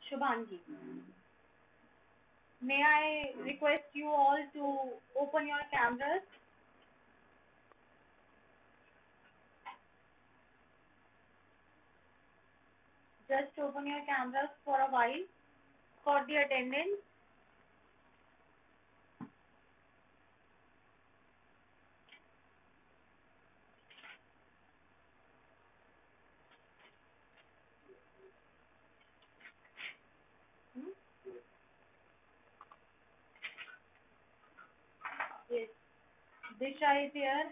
Shubhangi, may I request you all to open your cameras? Just open your cameras for a while for the attendance. Hmm? Yes, Disha is here.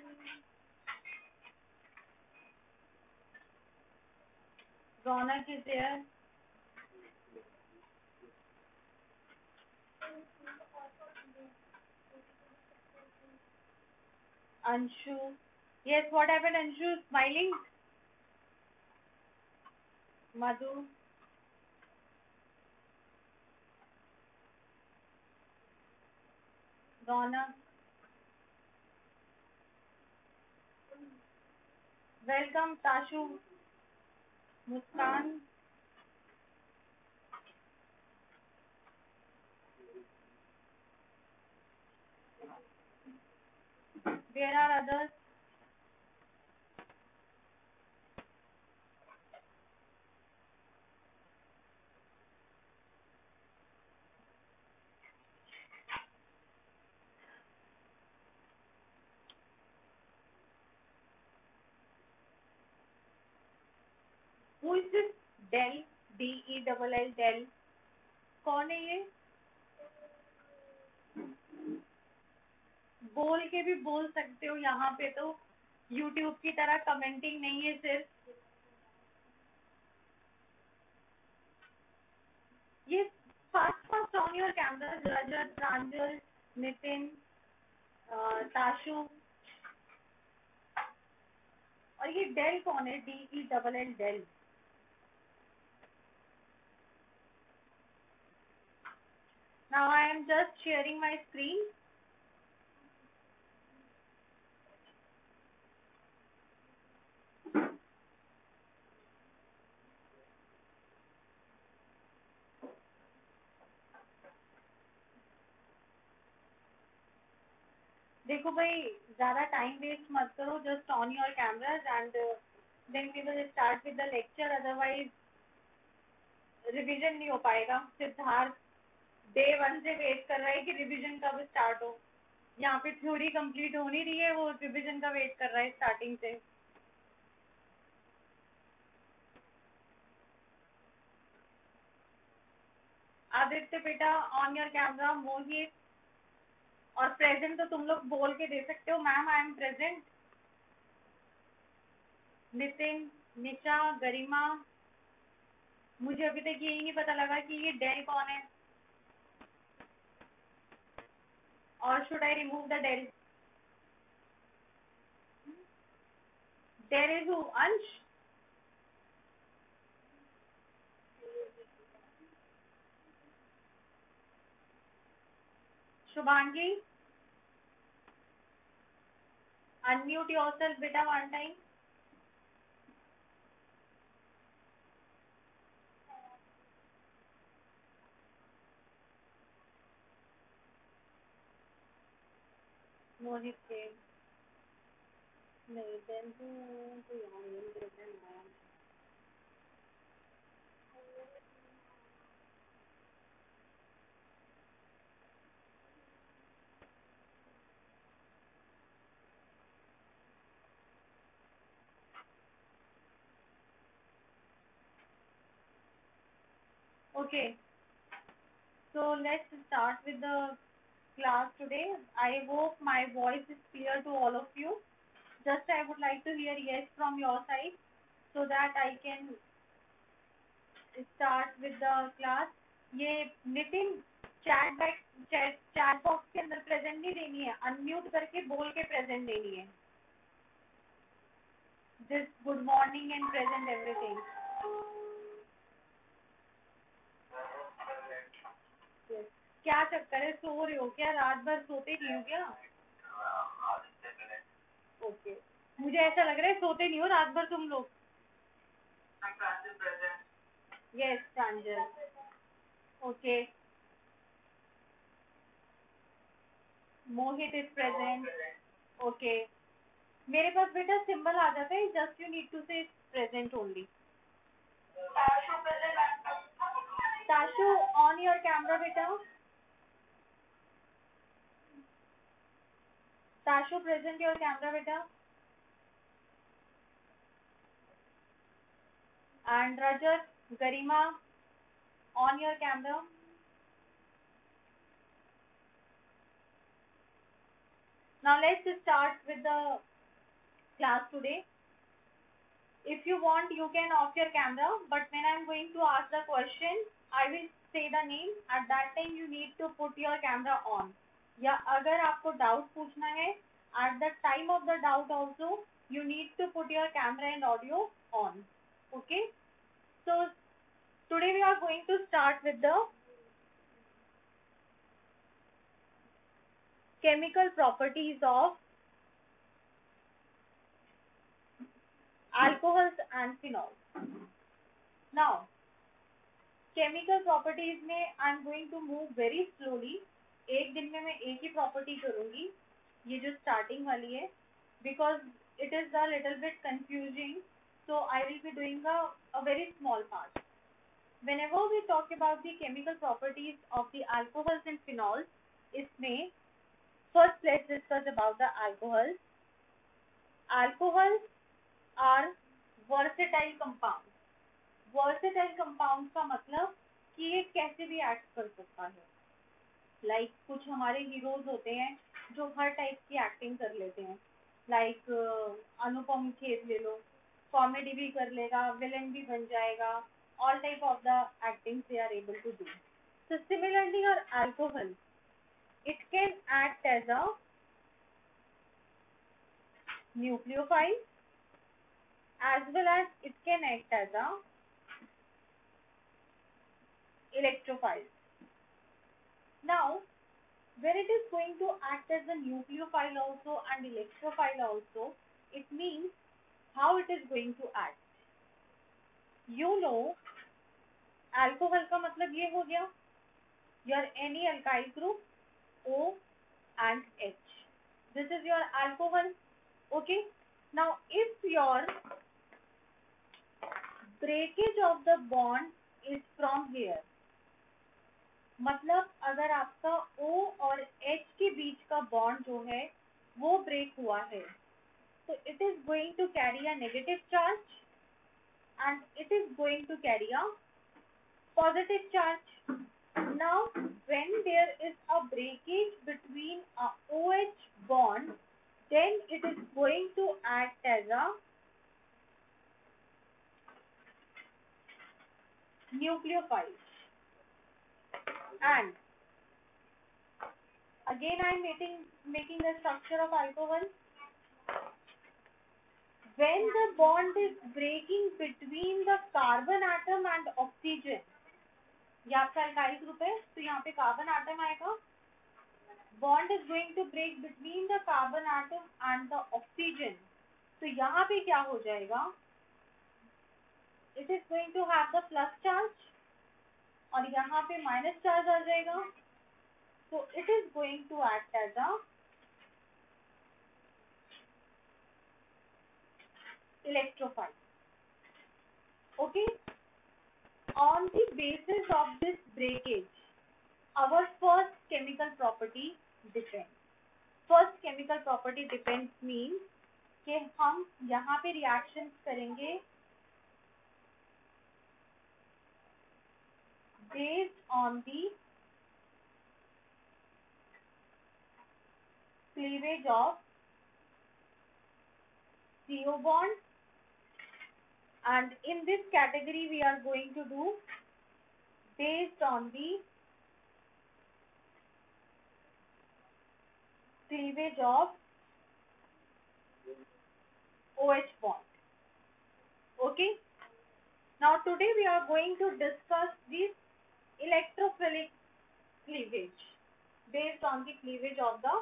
Ronak is here. Anshu. Yes, what happened, Anshu? Smiling? Madhu, Ronak. Welcome, Tashu, Muskan. There are others. Who is this? Del, Dell, Del. कौन है ये? बोल के भी बोल सकते हो यहाँ पे तो YouTube की तरह कमेंटिंग नहीं है सिर्फ ये fast fast on your camera Rajat Pranjal Nitin Tashu और ये डेल कौन है DELL Dell now I am just sharing my screen देखो भाई ज्यादा टाइम वेस्ट मत करो just on your cameras and then we will start with the lecture otherwise revision नहीं हो पाएगा सिद्धार्थ डे 1 से वेट कर रहा है कि रिवीजन कब स्टार्ट हो यहाँ पे थ्योरी कंप्लीट हो नहीं रही है वो रिवीजन का वेट कर रहा है स्टार्टिंग से आदित्य बेटा ऑन योर कैमरा मोहित और प्रेजेंट तो तुम लोग बोल के दे सकते हो ma'am I am present Nitin Nisha Garima मुझे अभी तक यही नहीं पता लगा कि ये डेल कौन है और should I remove the Dell Dell is who Ansh Shubhangi unmute yourself बेटा वन टाइम मोहित के नहीं देन तो यहाँ okay so let's start with the class today. I hope my voice is clear to all of you. Just I would like to hear yes from your side so that I can start with the class. ये Nitin chat box के अंदर present नहीं देनी है unmute करके बोल के present देनी है this good morning and present everything क्या चक्कर है सो रहे हो क्या रात भर सोते नहीं हो क्या ओके मुझे ऐसा लग रहा है सोते नहीं हो रात भर तुम लोग yes Pranjal Okay. Mohit is present. Okay. मेरे पास बेटा सिंबल आ जाता है, जस्ट यू नीड टू से present only. Tashu, on your camera बेटा. ताशु, प्रेजेंट योर कैमरा बेटा. And Rajat, Garima, on your camera. Now let's start with the class today. If you want, you can off your camera, but when I'm going to ask the question, I will say the name. At that time, you need to put your camera on. या अगर आपको doubt पूछना है, at the time of the doubt also, you need to put your camera and audio on. Okay? So today we are going to start with the chemical properties of alcohols and phenols. Now, chemical properties में I am going to move very slowly. एक दिन में मैं एक ही property करूंगी, ये जो starting वाली है, because it is a little bit confusing, so I will be doing a very small part. whenever we talk about the chemical properties of the alcohols and phenols, इसमें first let's discuss about the alcohols. Alcohols are versatile compounds. Versatile compound का मतलब कि ये कैसे भी act कर सकता है. लाइक कुछ हमारे हीरोज होते हैं जो हर टाइप की एक्टिंग कर लेते हैं. लाइक अनुपम खेर ले लो, कॉमेडी भी कर लेगा, विलन भी बन जाएगा. All type of the acting they are able to do. So similarly, your alcohol, it can act as a nucleophile as well as it can act as a electrophile. Now, when it is going to act as a nucleophile also and electrophile also, it means how it is going to act. You know, alcohol का मतलब ये हो गया, your any alkyl group, O and H. This is your alcohol. Okay. Now, if your breakage of the bond is from here, मतलब अगर आपका O और H के बीच का बॉन्ड जो है वो ब्रेक हुआ है, तो it is going to carry a negative charge and it is going to carry a positive charge. Now, when there is a breakage between a OH bond, then it is going to act as a nucleophile. And again I am making the structure of alcohol. When the bond is breaking between the carbon atom and oxygen, ये आपका alkyl group है, तो यहाँ पे carbon atom आएगा. Bond is going to break between the carbon atom and the oxygen. तो यहाँ पे क्या हो जाएगा? It is going to have the plus charge और यहाँ पे minus charge आ जाएगा. So it is going to act as a electrophile. Okay. On the basis of this breakage, our first chemical property depends. First chemical property depends means कि हम यहाँ पे reactions करेंगे based on the cleavage of CO bond, and in this category we are going to do based on the cleavage of OH bond. Okay. Now today we are going to discuss this electrophilic cleavage based on the cleavage of the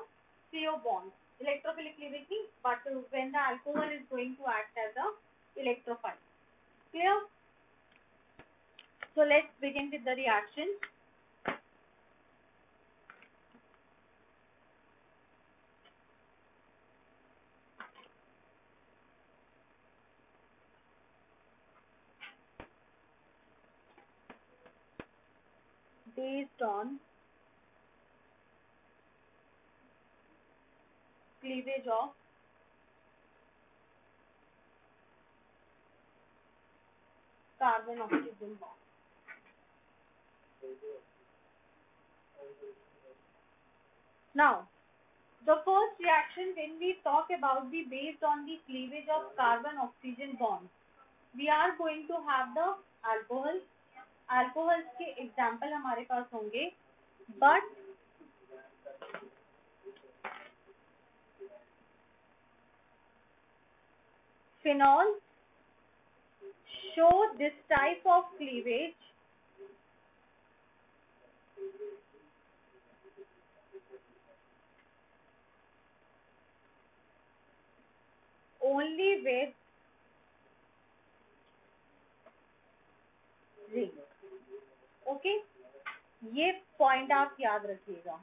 CO bond. Electrophilic cleavage means but when the alcohol is going to act as a electrophile. Clear? So let's begin with the reaction. based on cleavage of carbon oxygen bond. Now, the first reaction when we talk about the based on the cleavage of carbon oxygen bond, we are going to have the alcohol. Alcohols के example हमारे पास होंगे, but phenols show this type of cleavage only with zinc. Okay, ये point आप याद रखिएगा.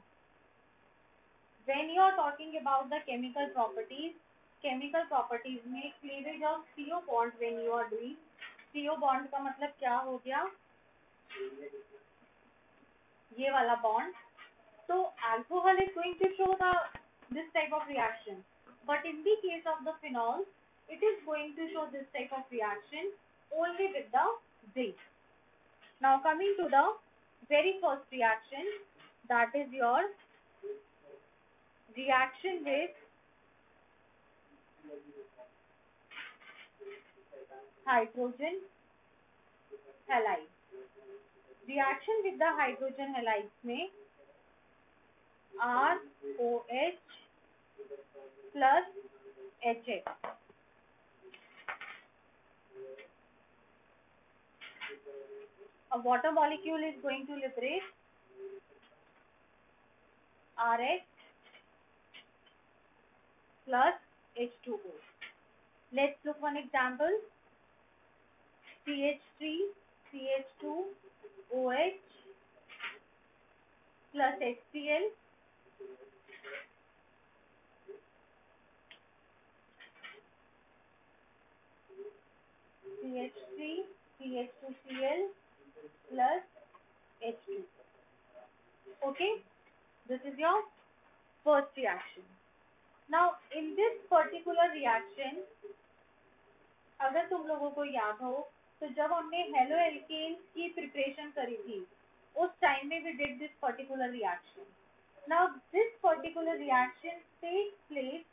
When you are talking about the chemical properties में cleavage of CO bond when you are doing, CO bond का मतलब क्या हो गया, ये वाला bond. So alcohol is going to show this type of reaction, but in the case of the phenol, it is going to show this type of reaction only with the zinc. Now coming to the very first reaction, that is your reaction with hydrogen halide. Reaction with the hydrogen halides में ROH plus HF. A water molecule is going to liberate RH plus H2O. Let's look one example. CH3 CH2OH plus HCl CH3 CH2Cl plus H2. Okay, this is your first reaction. Now in this particular reaction, अगर तुम लोगों को याद हो तो जब हमने halo alkanes की प्रिपरेशन करी थी, उस टाइम में we did this particular reaction. Now this particular reaction takes place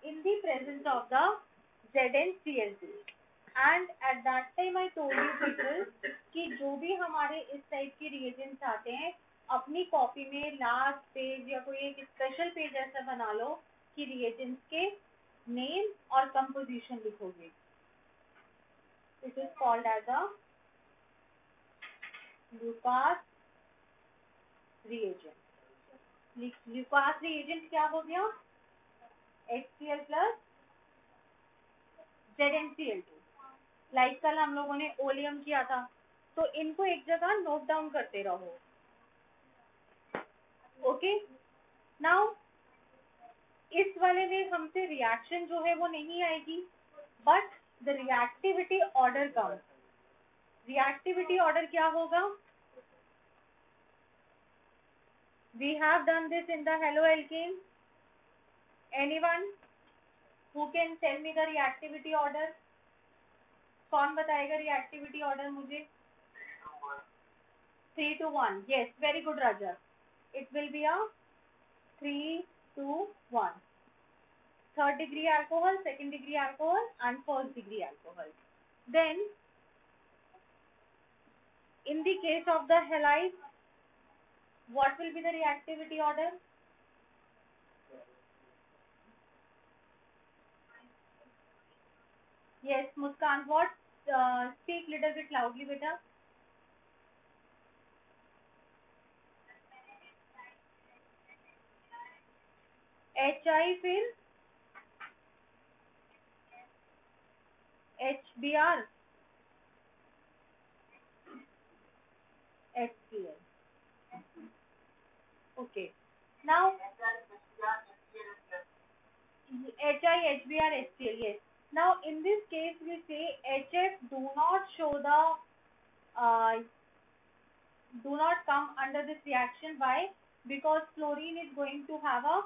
in the presence of the ZnCl2, and at that time I told you people कि जो भी हमारे इस टाइप के reagents आते हैं, अपनी कॉपी में लास्ट पेज या कोई एक स्पेशल पेज ऐसा बना लो कि reagents के नेम और कंपोजिशन लिखोगे. It is called as a Lucas reagent. Lucas reagent क्या हो गया? HCl plus ZnCl2. लाइक कल हम लोगों ने ओलियम किया था, तो इनको एक जगह नोट डाउन करते रहो. ओके, नाउ इस वाले में हमसे रिएक्शन जो है वो नहीं आएगी, but the reactivity order come. Reactivity order क्या होगा? We have done this in the haloalkane. Anyone who can tell me the reactivity order? कौन बताएगा reactivity order मुझे? 3 to 1. Yes, very good, Raja. It will be a 3 to 1. Third degree alcohol, second degree alcohol, and first degree alcohol. Then, in the case of the halide, what will be the reactivity order? Yes, Muskan, what? Speak little bit loudly, beta. HI फिर HBr HCl. Okay. Now HI HBr HCl. Yes. Now in this case we say HF do not show the do not come under this reaction. Why? Because chlorine is going to have a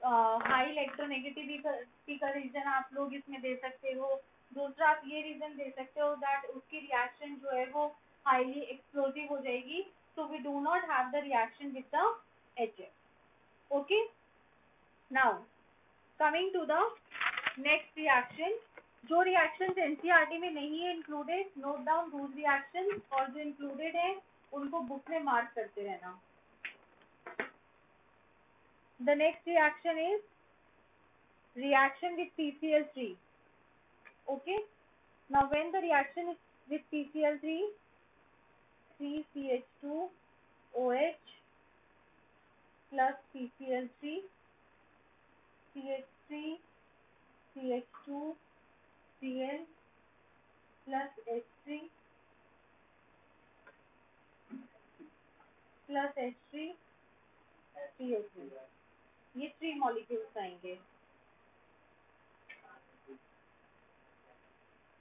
high electronegativity का reason आप लोग इसमें दे सकते हो. दूसरा आप ये reason दे सकते हो दैट उसकी रिएक्शन जो है वो हाईली एक्सप्लोसिव हो जाएगी. So we do not have the reaction with the HF. Okay. Now coming to the next reaction. जो reactions NCERT में नहीं है included, note down those reactions, और जो included है उनको बुक में मार्क करते रहना. The next reaction is reaction with PCl3. Okay. Now when the reaction is with PCl3, 3CH2OH plus PCl3, CH3, CH2Cl plus H3 plus H3 CH3. ये 3 molecules आएंगे.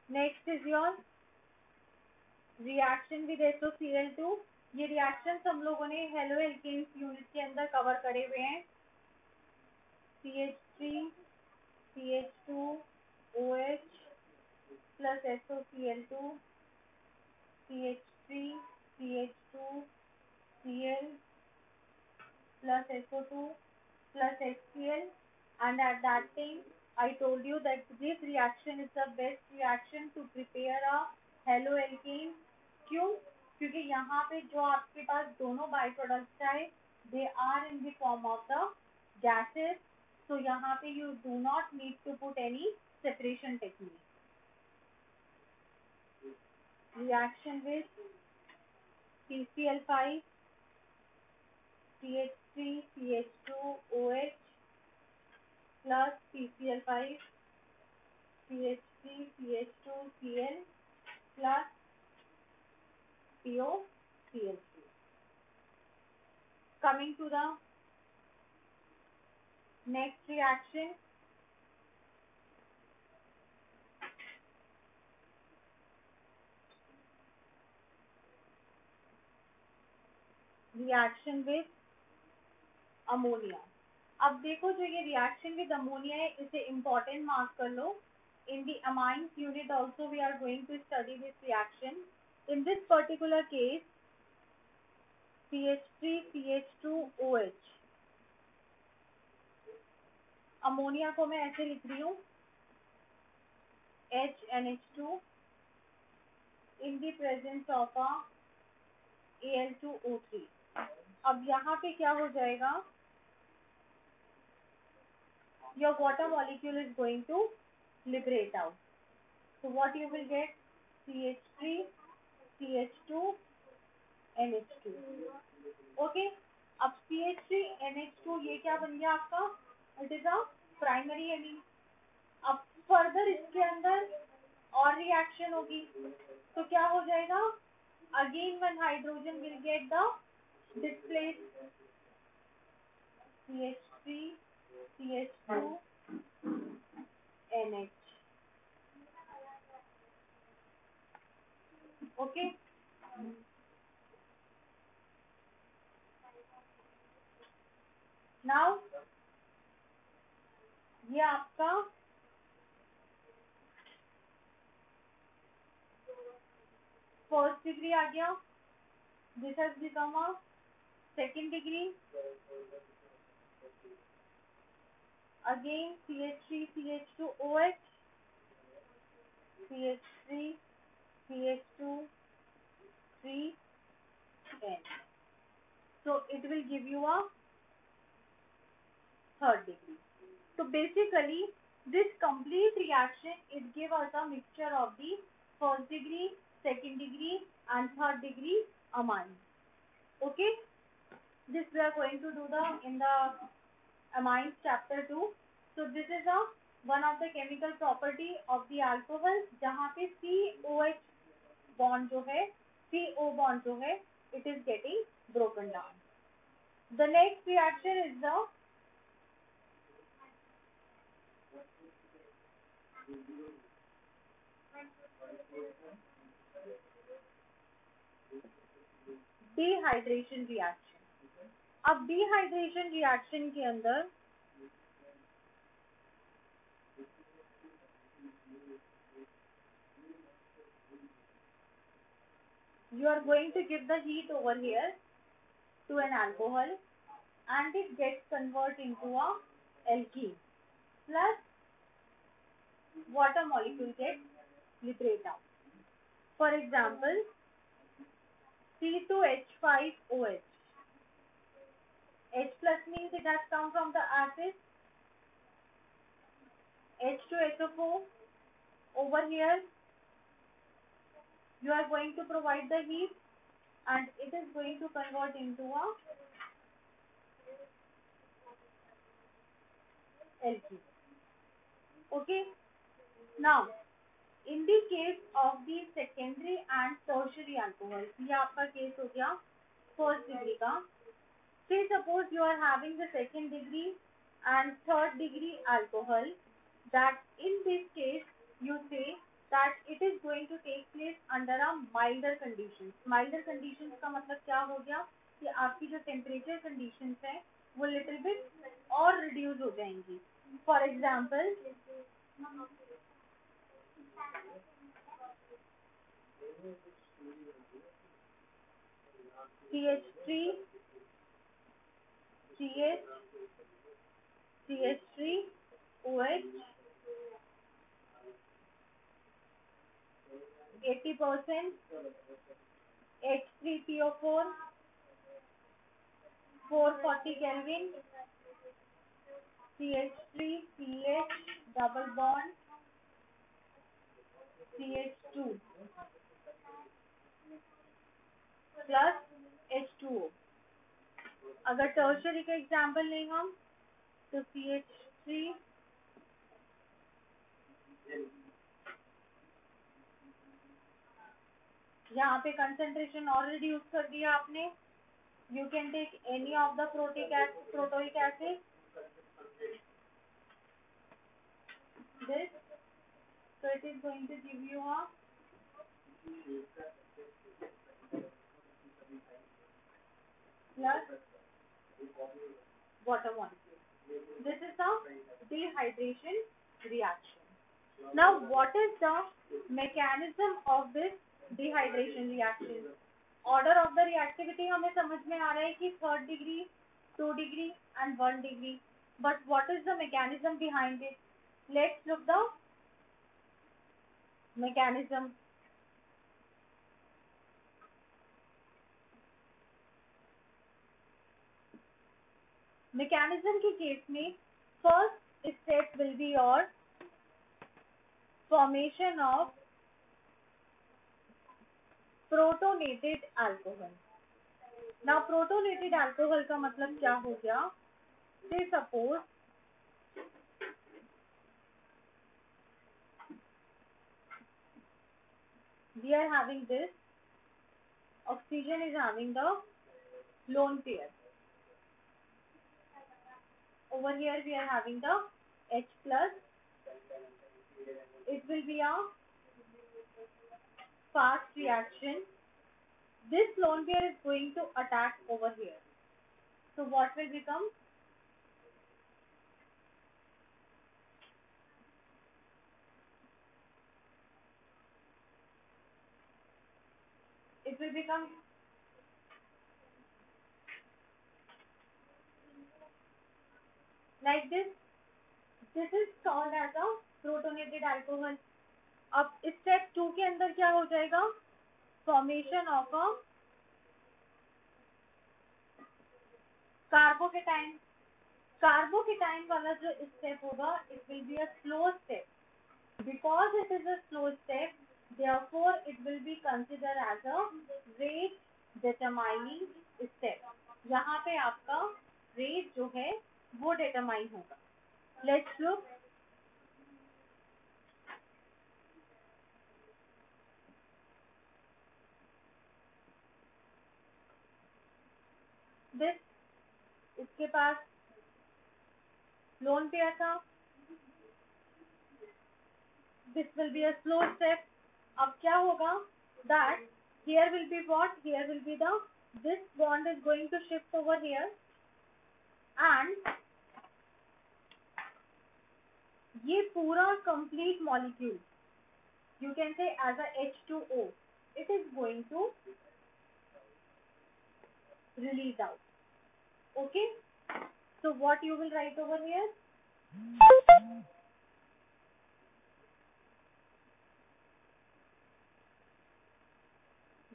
Next is your reaction with SOCl2. ये reactions हम लोगों ने halo alkanes unit के अंदर cover करे हुए हैं. CH3 CH2OH plus SOCl2 CH3 CH2Cl plus SO2 plus HCl, and at that time I told you that this reaction is the best reaction to prepare a haloalkane. क्यों? क्योंकि यहाँ पे जो आपके पास दोनों बाई प्रोडक्ट्स आए they are in the form of the gases. So यहाँ पे you do not need to put any separation technique. Reaction with PCl5 CH3 CH2OH plus PCl5 CH3 CH2Cl plus POCl3. Coming to the next reaction. Reaction with ammonia. अब देखो जो ये reaction with ammonia है इसे important mark कर लो. In the amines unit also we are going to study this reaction. In this particular case, CH3 CH2OH. Ammonia को मैं ऐसे लिख रही हूँ HNH2 in the presence of a Al2O3. अब यहाँ पे क्या हो जाएगा? Your water molecule is going to liberate out. So what you will get? CH3 CH2 NH2. Okay. अब CH3 NH2 ये क्या बन गया आपका? It is a primary amine. अब फर्दर इसके अंदर और रिएक्शन होगी तो क्या हो जाएगा? Again one hydrogen will get the displaced. CH3 CH2 NH. Okay. Now ये आपका फर्स्ट डिग्री आ गया. This has become a second degree. Again CH3 CH2OH CH3 CH2 3N. So it will give you a third degree. So basically this complete reaction it gives us a mixture of the first degree, second degree and third degree amine. Okay. This we are going to do in the amines chapter 2. So this is one of the chemical property of the alcohol जहाँ पे COH bond जो है CO bond जो है it is getting broken down. The next reaction is the dehydration reaction. अब dehydration reaction के अंदर you are going to give the heat over here to an alcohol and it gets converted into a alkene plus water molecule gets liberated out. For example, C2H5OH. H plus means it has come from the acid. H2SO4 over here you are going to provide the heat and it is going to convert into a alkene. Okay. Now, in the case of the secondary and tertiary alcohol, ये आपका case हो गया first degree का. Say suppose you are having the second degree and third degree alcohol, that in this case you say that it is going to take place under a milder conditions. Milder conditions का मतलब क्या हो गया कि आपकी जो temperature conditions है वो little bit और reduce हो जाएंगी. For example, CH3, CH, CH3, OH, 80%, H3PO4, 440 Kelvin, CH3, CH, double bond, CH2 plus H2O. अगर टर्शरी का एग्जाम्पल लें हम तो CH3, यहाँ पे कंसेंट्रेशन और रिड्यूस कर दिया आपने. You can take any of the protoic acid. This, so it is going to give you a plus water molecule. This is the dehydration reaction. Now, what is the mechanism of this dehydration reaction? Order of the reactivity हमें समझ में आ रहा है कि third degree, 2 degree and 1 degree. But what is the mechanism behind it? Let's look the mechanism. Mechanism के case में first step will be your formation of protonated alcohol. Now protonated alcohol का मतलब क्या हो गया? Say suppose we are having this, oxygen is having the lone pair. Over here we are having the H plus. It will be a fast reaction. This lone pair is going to attack over here. So what will become? It will become like this. This is called as a protonated alcohol. अब step 2 के अंदर क्या हो जाएगा? Formation of a carbocation. Carbocation वाला जो step होगा, it will be a slow step. Because it is a slow step, therefore it will be considered as a rate determining step. यहाँ पे आपका rate जो है वो determine होगा. Let's look. This, इसके पास lone pair था. This will be a slow step. अब क्या होगा? That here will be what? Here will be the this bond is going to shift over here, and ये पूरा complete molecule, you can say as a H2O, it is going to release out. Okay, so what you will write over here?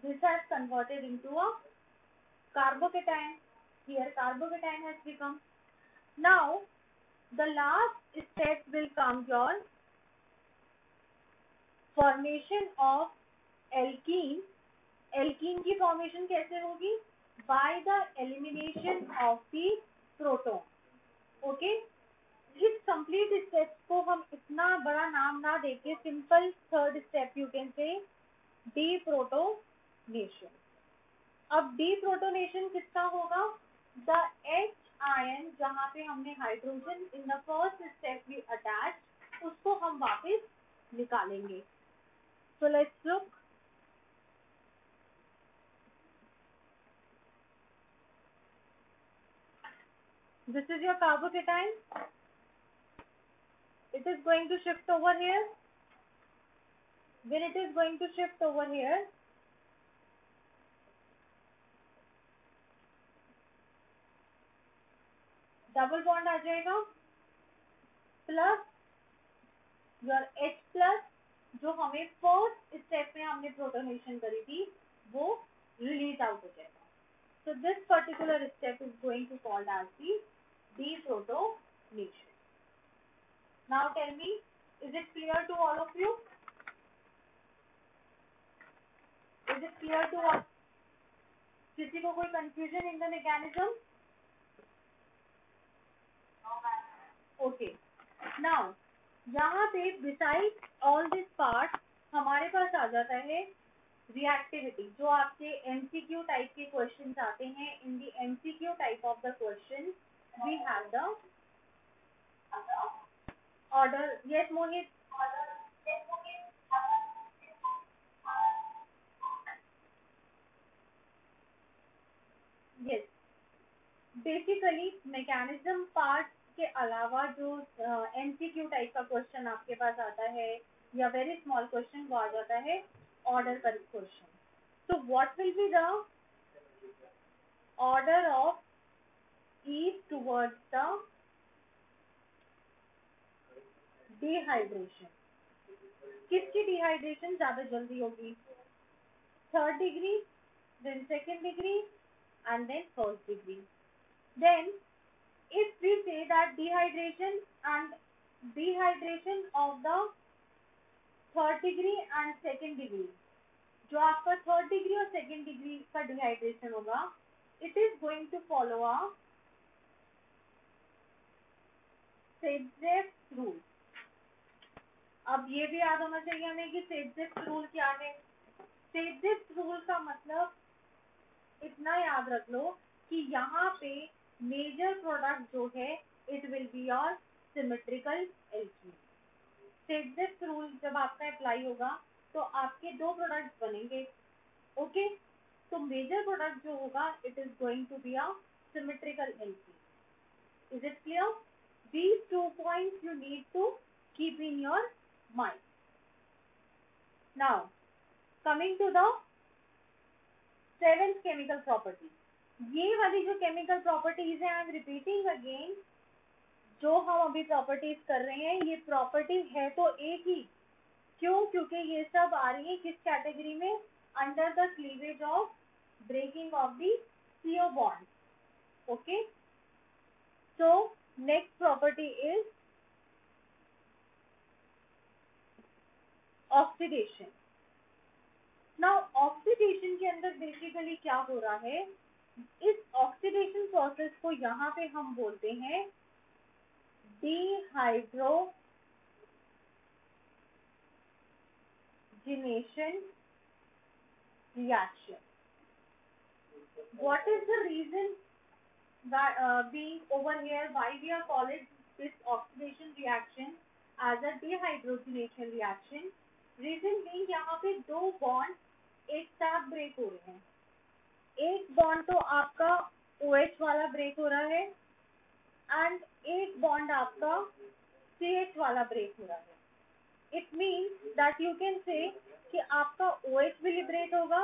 This has converted into a carbocation. Here carbocation has become. Now the last step will come your formation of alkene. Alkene की formation कैसे होगी? By the elimination of the proton. Okay, इस complete steps को हम इतना बड़ा नाम ना देके simple third step you can say deprotonation. अब deprotonation किसका होगा? The H ion जहाँ पे हमने hydrogen in the first step we attached, उसको हम वापस निकालेंगे. So let's look. This is your carbocation. It is going to shift over here. When it is going to shift over here, double bond आ जाएगा, plus your H plus जो हमें first step में हमने protonation करी थी, वो release out हो जाएगा. So this particular step is going to called as the deprotonation. Now tell me, is it clear to all of you? Is it clear to all? किसी को कोई confusion in the mechanism? Okay. Now यहाँ पे besides all this part हमारे पास आ जाता है reactivity. जो आपके MCQ type के questions आते हैं, in the MCQ type of the question we have the order. Yes, Mohit. Yes. Basically mechanism part के अलावा जो MCQ टाइप का क्वेश्चन आपके पास आता है या वेरी स्मॉल क्वेश्चन वो आ जाता है ऑर्डर का क्वेश्चन. तो what will be the order of ease towards the dehydration? किसकी डिहाइड्रेशन ज्यादा जल्दी होगी? Third degree, then second degree and then first degree. Then if we say that dehydration of the third degree and second degree, जो आपका third degree और second degree का dehydration होगा, it is going to follow a Saint-Jacques rule. अब ये भी याद होना चाहिए हमें कि Saint-Jacques rule क्या है. Saint-Jacques rule का मतलब इतना याद रख लो कि यहाँ पे मेजर प्रोडक्ट जो है it will be your symmetrical alkene. Saint-Jacques rule जब आपका अप्लाई होगा तो आपके दो प्रोडक्ट्स बनेंगे. ओके, तो मेजर प्रोडक्ट जो होगा it is going to be a symmetrical alkene. Is it clear? These 2 points you need to keep in your mind. Now coming to the seventh chemical property. ये वाली जो chemical properties है, I am repeating again, जो हम अभी properties कर रहे हैं ये प्रॉपर्टी है तो एक ही. क्यों? क्योंकि ये सब आ रही है किस कैटेगरी में? Under the cleavage of breaking of the CO bond. Okay, so next property is oxidation. Now oxidation के अंदर बेसिकली क्या हो रहा है? इस ऑक्सीडेशन प्रोसेस को यहाँ पे हम बोलते हैं dehydrogenation reaction. What is the reason that being over here why we are calling this oxidation reaction as a dehydrogenation reaction? Reason being यहाँ पे दो बॉन्ड एक साथ ब्रेक हो रहे हैं. एक एक बॉन्ड तो आपका OH वाला ब्रेक हो रहा है एंड एक बॉन्ड आपका CH वाला ब्रेक हो रहा है. It means that you can से कि आपका OH भी लिबरेट होगा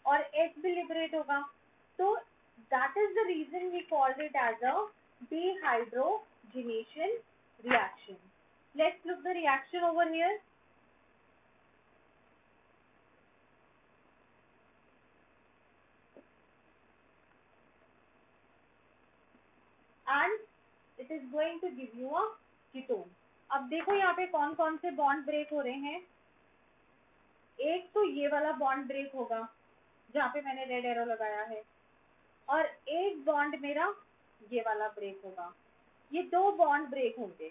और H भी लिबरेट होगा. तो that is the reason we called it as a dehydrogenation reaction. Let's look the reaction over here. And it is going to give you a ketone. अब देखो यहाँ पे कौन कौन से बॉन्ड ब्रेक हो रहे हैं. एक तो ये वाला बॉन्ड ब्रेक होगा जहाँ पे मैंने रेड एरो लगाया है, और एक बॉन्ड मेरा ये वाला ब्रेक होगा. ये दो बॉन्ड ब्रेक होंगे.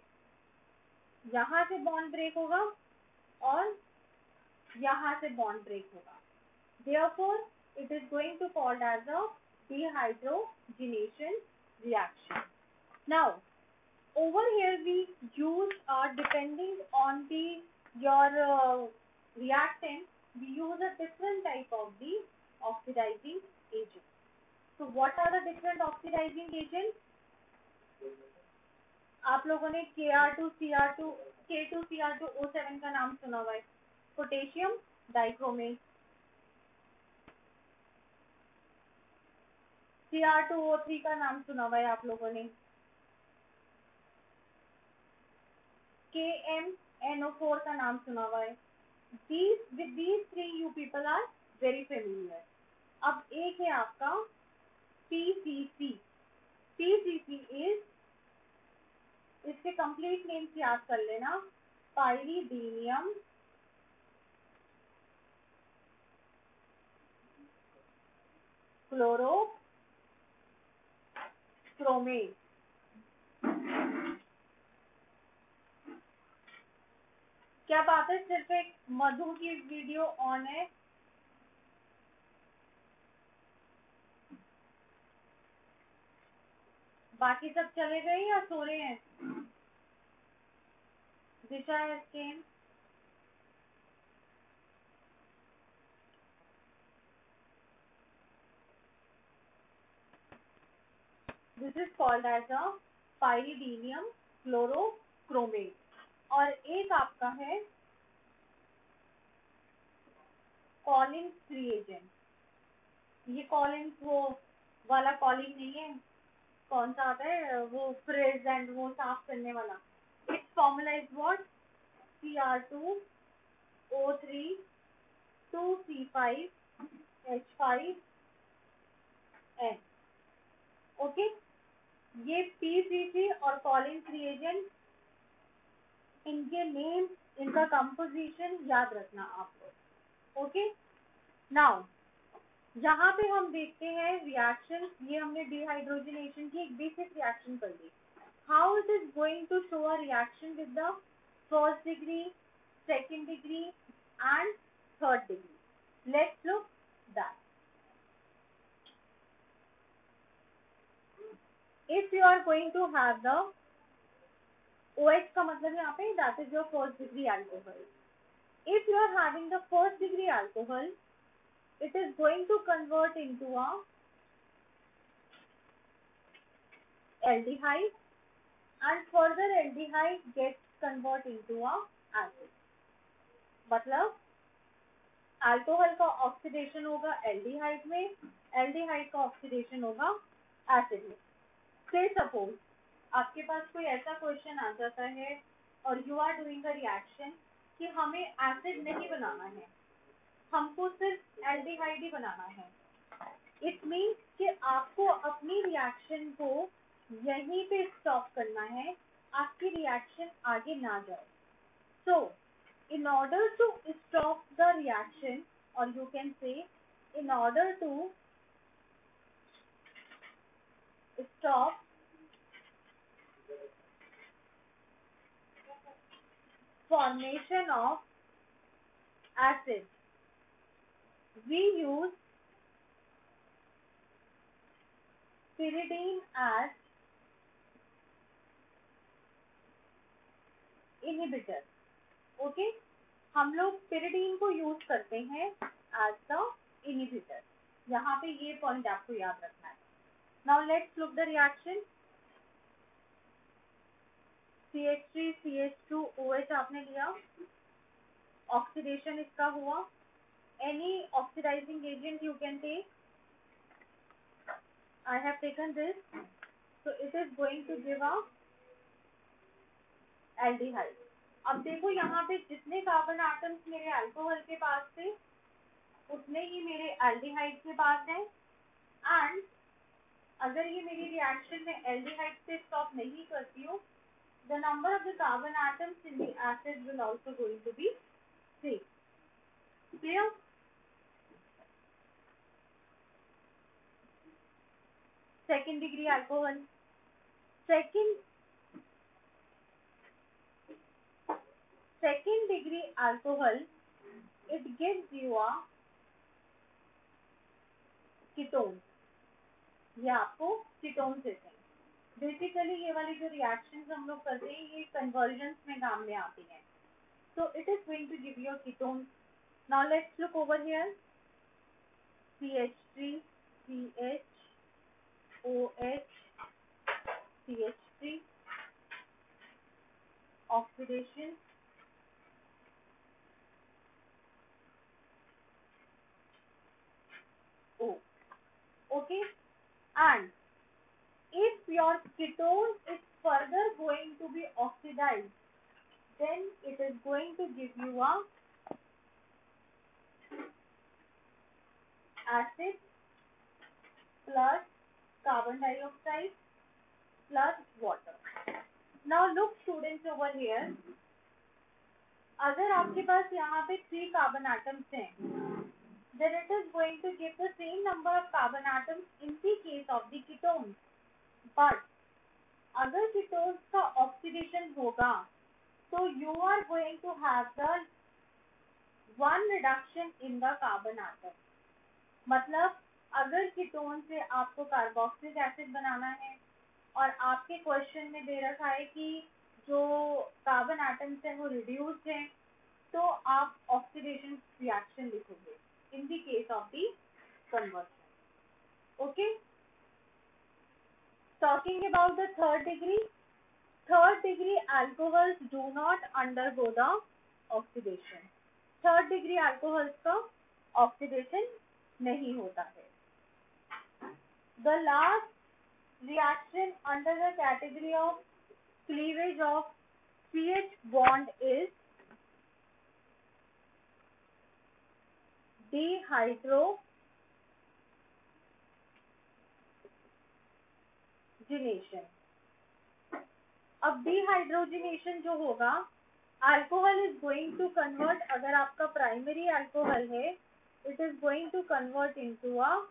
यहाँ से बॉन्ड ब्रेक होगा और यहाँ से बॉन्ड ब्रेक होगा. Therefore, it is going to called as a dehydrogenation reaction. Now, over here we use depending on the your reactant, we use a different type of the oxidizing agent. So, what are the different oxidizing agents? आप लोगों ने Kr2Cr2 K2Cr2O7 का नाम सुना हुआ है. Potassium dichromate, Cr2O3 का नाम सुना हुआ है आप लोगों ने. KMNO4 का नाम सुना हुआ है. With these three you people are very familiar. अब एक है आपका PCC. PCC is, इसके कंप्लीट नेम्स याद कर लेना. पाइरीडीनियम क्लोरोक्रोमेट. क्या बात है, सिर्फ एक मधु की वीडियो ऑन है. बाकी सब चले गए या सो रहे हैं? दिशा has came. This is called as a pyridinium chlorochromate. और एक आपका है कॉलिन्स रिएजेंट. ये कॉलिन्स वो वाला कॉलिन नहीं है. कौन सा आता है वो फ्रेज एंड वो साफ करने वाला. It's formula is what? Cr2O3 2C5H5N. Okay, ये PCC और कॉलिन्स रिएजेंट, इनके नेम, इनका कंपोजिशन याद रखना आप लोग. ओके, नाउ यहाँ पे हम देखते हैं रिएक्शन. ये हमने डिहाइड्रोजनेशन की एक बेसिक रिएक्शन कर ली. How it is going to show a reaction with the first degree, second degree and third degree. Let's look that. If you are going to have the OH का मतलब यहाँ पे that is your first degree alcohol. If you are having the first degree alcohol, it is going to convert into a aldehyde, and further aldehyde gets convert into a acid. मतलब alcohol का oxidation होगा aldehyde में, aldehyde का oxidation होगा acid में. से suppose आपके पास कोई ऐसा क्वेश्चन आ जाता है और you are doing a reaction कि हमें एसिड नहीं बनाना है, हमको सिर्फ एल्डिहाइड ही बनाना है. इट मीन्स कि आपको अपनी रिएक्शन को यहीं पे स्टॉप करना है, आपकी रिएक्शन आगे ना जाए. सो in order to stop the reaction, or you can say in order to stop formation of acid, we use pyridine as inhibitor. Okay, हम लोग pyridine को यूज करते हैं as the inhibitor. यहाँ पे ये पॉइंट आपको याद रखना है. Now let's look the reaction. CH3 CH2 OH आपने लिया, ऑक्सीडेशन इसका हुआ. Any oxidizing agent you can take. I have taken this, so it is going to give a aldehyde. अब देखो यहाँ पे जितने कार्बन एटम्स मेरे अल्कोहल के पास थे उतने ही मेरे एल्डिहाइड के पास हैं. एंड अगर ये मेरी रिएक्शन में एल्डिहाइड से स्टॉप नहीं करती हूँ, the number of the carbon atoms in the acid will also going to be same. Clear? Second degree alcohol. Second degree alcohol, it gives you a ketone. ये आपको कीटोन देते हैं. Basically ये वाली जो रिएक्शंस हम लोग करते हैं ये कन्वर्जन्स में काम में आती हैं. So it is going to give you a ketone. Now let's look over here. CH3 CHOH CH3 oxidation. O. Okay. And if your ketone is further going to be oxidized, then it is going to give you a acid plus carbon dioxide plus water. Now look students over here. अगर आपके पास यहाँ पे 3 carbon atoms हैं, then it is going to give the same number of carbon atoms in the case of the ketones. But अगर ketones का oxidation होगा, so you are going to have the one reduction in the carbon atom. मतलब अगर ketone से आपको carboxylic acid बनाना है और आपके क्वेश्चन में दे रखा है कि जो कार्बन एटम्स हैं वो रिड्यूस्ड हैं, तो आप ऑक्सीडेशन रिएक्शन लिखोगे in the case of the conversion. Okay. Talking about the third degree alcohols do not undergo the oxidation. Third degree alcohols का ऑक्सीडेशन नहीं होता है. The last reaction under the category of cleavage of CH bond is dehydrogenation. अब dehydrogenation जो होगा, alcohol is going to convert, अगर आपका primary alcohol है, it is going to convert into a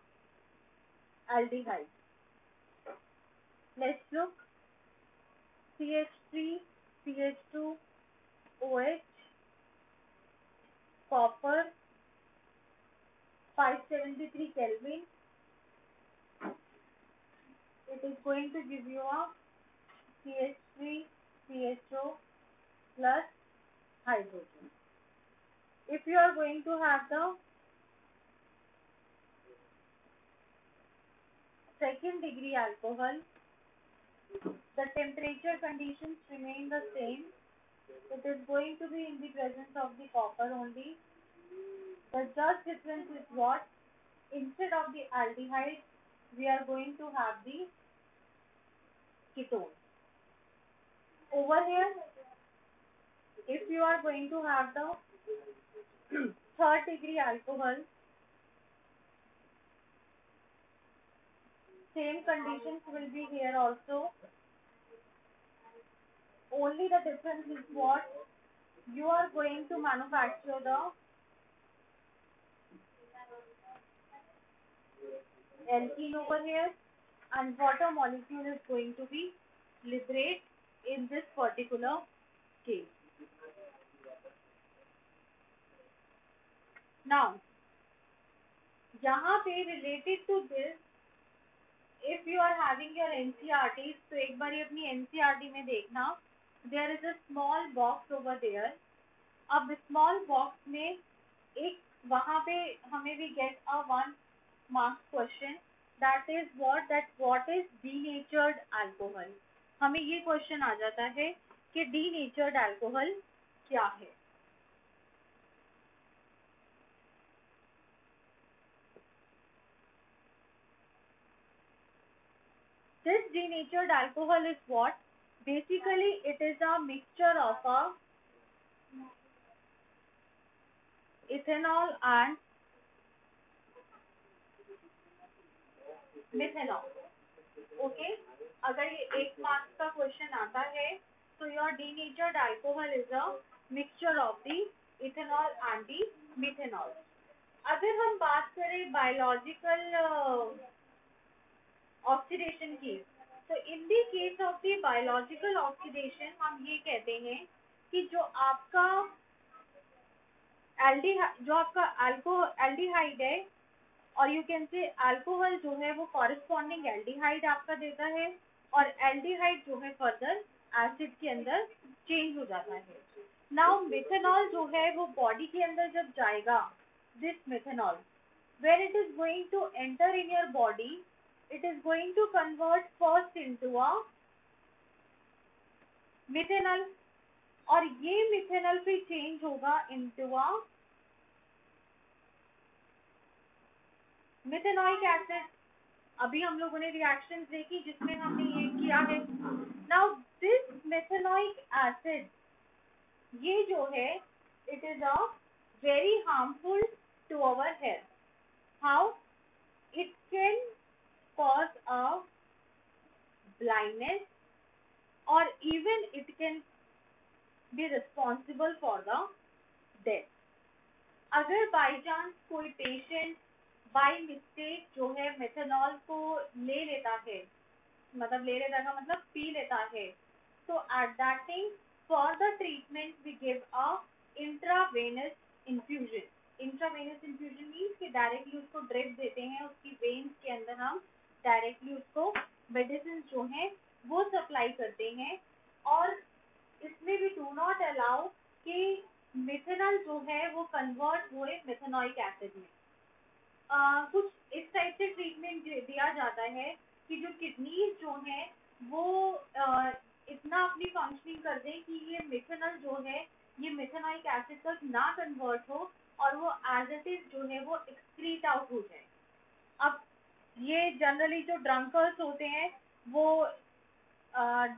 aldehyde. Let's look. CH3 CH2 OH copper 573 Kelvin. It is going to give you a CH3 CHO plus hydrogen. If you are going to have the second degree alcohol, the temperature conditions remain the same. It is going to be in the presence of the copper only. The just difference is what? Instead of the aldehyde, we are going to have the ketone. Over here, if you are going to have the third degree alcohol, same conditions will be here also. Only the difference is what? You are going to manufacture the alkene over here, and water molecule is going to be liberate in this particular case. Now, यहाँ पे related to this, if you are having your NCERTs, तो एक बार अपनी NCERT में देखना, there is a small box over there. अब small box में एक वहाँ पे हमें we get a one marks question. That is what is denatured alcohol. हमें ये क्वेश्चन आ जाता है कि denatured alcohol क्या है. This denatured alcohol is what? Basically, it is a mixture of a ethanol and methanol. Okay? अगर ये एक मार्क्स का क्वेश्चन आता है तो your denatured alcohol is a mixture of the ethanol and the methanol. अगर हम बात करें बायोलॉजिकल ऑक्सीडेशन की, तो in the case of the biological oxidation हम ये कहते हैं कि जो आपका एल्डिहाइड है, और यू कैन से अल्कोहल जो है वो कॉरेस्पॉन्डिंग एल्डिहाइड आपका देता है, और एल्डिहाइड जो है फर्दर एसिड के अंदर चेंज हो जाता है. नाउ मिथेनॉल जो है वो बॉडी के अंदर जब जाएगा, this methanol when it is going to enter in your body, it is going to convert first into a methanol, और ये मिथेनॉल फिर चेंज होगा into a मिथेनॉइक एसिड. अभी हम लोगों ने रिएक्शंस देखी जिसमें हमने ये किया है. नाउ दिस मिथेनॉइक एसिड, ये जो है it is a very harmful to our health. How? It can cause a blindness, or even it can be responsible for the death. अगर बाई चांस कोई पेशेंट बाई मिस्टेक जो है methanol को ले लेता है, मतलब ले लेता का मतलब पी लेता है, तो at that time for the treatment we give a intravenous infusion. Intravenous infusion means कि डायरेक्टली उसको ड्रिप देते हैं, उसकी वेन्स के अंदर हम डायरेक्टली उसको मेडिसिन जो है वो सप्लाई करते हैं. और इसमें भी डू नॉट अलाउ कि मिथेनॉल जो है वो कन्वर्ट हुए मिथेनॉइक एसिड में. कुछ इस टाइप से ट्रीटमेंट दिया जाता है कि जो किडनीज जो है वो इतना अपनी फंक्शनिंग कर दें कि ये मिथेनॉल जो है ये मिथेनॉइक एसिड तक ना कन्वर्ट हो, और वो एज इट इज जो है वो एक्सक्रीट आउट हो जाए. अब ये जनरली जो ड्रंकर्स होते हैं वो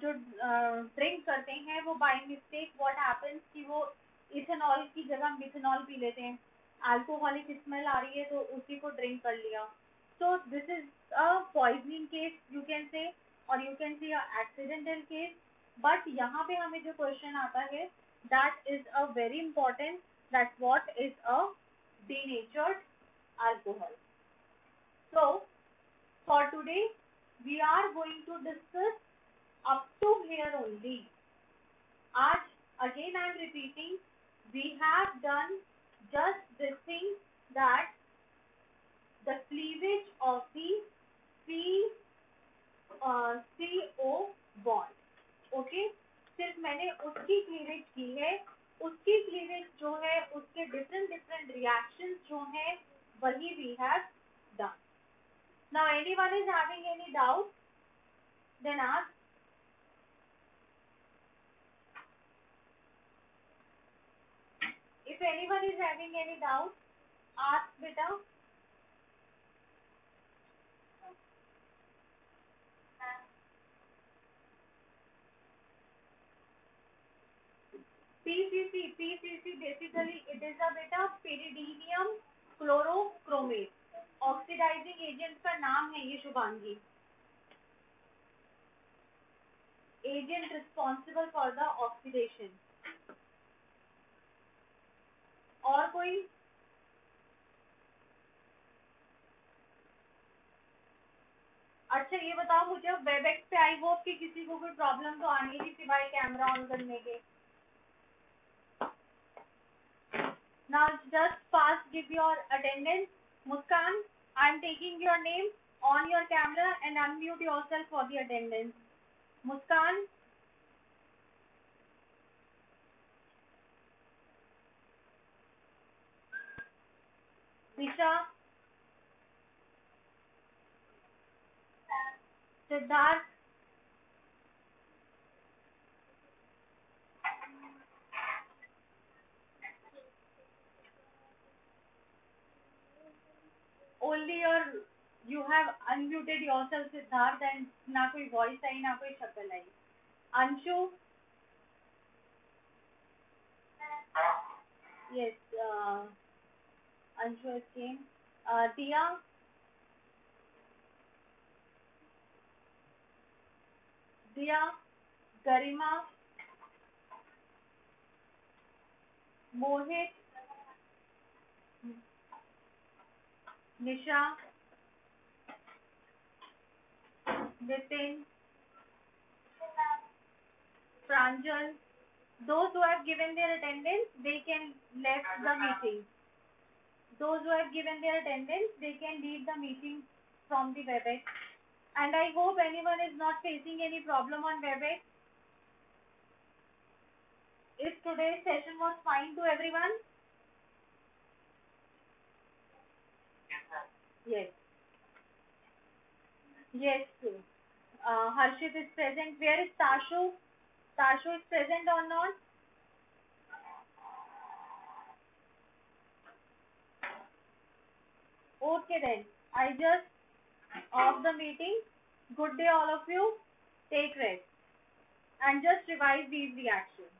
जो ड्रिंक करते हैं वो बाय मिस्टेक व्हाट हैपेंस कि वो इथेनॉल की जगह मिथेनॉल पी लेते हैं. अल्कोहलिक स्मेल आ रही है तो उसी को ड्रिंक कर लिया. So this is a poisoning case you can say, और you can see a accidental case. But यहाँ पे हमें जो क्वेश्चन आता है that is a very important, that what is a denatured alcohol. So for today we are going to discuss up to here only. आज again I am repeating, we have done just this thing, that the cleavage of the CO bond. Okay, सिर्फ मैंने उसकी cleavage की है. उसकी cleavage जो है उसके डिफरेंट डिफरेंट रिएक्शंस जो है वही we have done. Now anyone is having any doubt, then ask. If anyone is having any doubt, ask beta. PCC basically it is a beta pyridinium chlorochromate. Oxidizing agent का नाम है ये Shubhangi. Agent responsible for the oxidation. और कोई? अच्छा ये बताओ मुझे, वेबएक्स पे आई होप कि किसी को कोई प्रॉब्लम तो आनी नहीं सिवाय कैमरा ऑन करने के. Now just fast give your attendance. Muskan, I am taking your name on your camera and unmute yourself for the attendance. Muskan, Disha, Siddharth, only you have unmuted yourself, Siddharth, and ना कोई voice आई ना कोई शक्ल आई. Anshu, yes, Anshu has came. Dia, Dia, Garima, Mohit, Nisha, Nitin, Pranjal. Those who have given their attendance, they can left the meeting. Those who have given their attendance, they can leave the meeting from the WebEx. And I hope anyone is not facing any problem on WebEx. If today's session was fine to everyone? Yes. Yes. Harshit is present. Where is Tashu? Tashu is present or not? Okay then. I just off the meeting. Good day all of you. Take rest. And just revise these reactions.